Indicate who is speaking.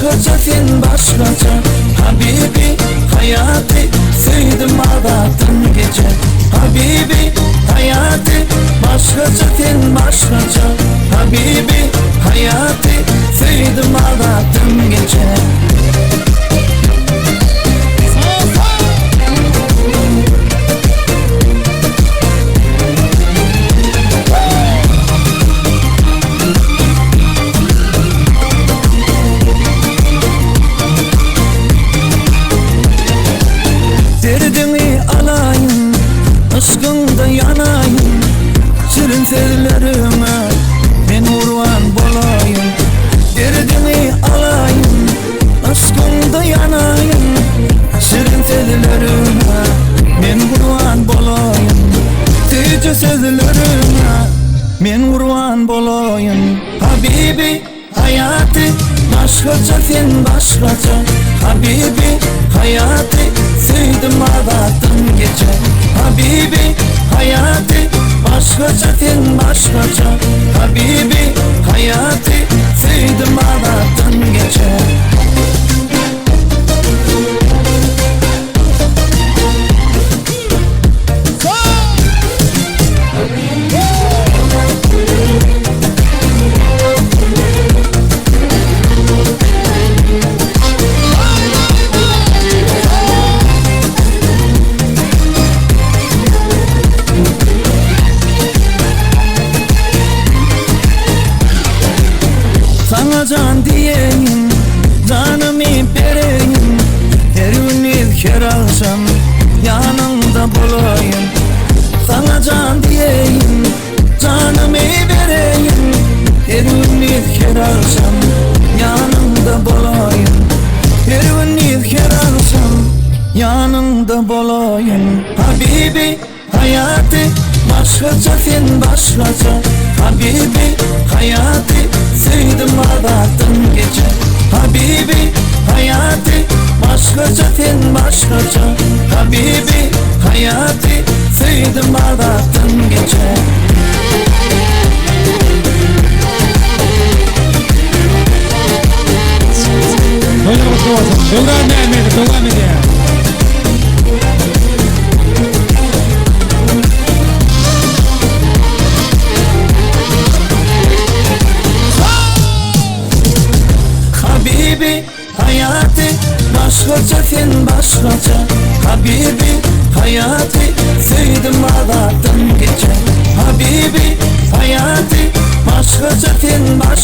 Speaker 1: başkaca sen başkaca. Habibi hayatı sevdim ağlattın gece. Habibi hayatı başkaca sen başkaca. Habibi hayatı sevdim ağlattın gece. Derdini alayım, aşkında yanayım. Şirin sözlerime ben urvan bolayım. Derdini alayım, aşkında yanayım. Şirin sözlerime ben urvan bolayım. Tücü sözlerime ben urvan bolayım. Habibi hayatı başkaca sen başkaca. Habibi hayatı sevdim ağlattın gece. Habibi hayatı başkaca sen başkaca. Habibi hayatı sevdim ağlattın gece. Sana can diyeyim, canımı vereyim. Her gün ilker alsam yanımda bulayım. Sana can diyeyim, canımı vereyim. Her gün ilker alsam yanımda bulayım. Her gün ilker alsam yanımda bulayım. Habibi hayatı başkaca sen başkaca. Habibi hayatı sevdim ağlattın gece. Habibi hayatı başkaca sen başkaca. Habibi hayatı sevdim ağlattın gece.
Speaker 2: Devam edelim.
Speaker 1: Habibi hayatı başkaca sen başkaca. Habibi hayatı sevdim ağlattın gece. Habibi hayatı başkaca sen başkaca.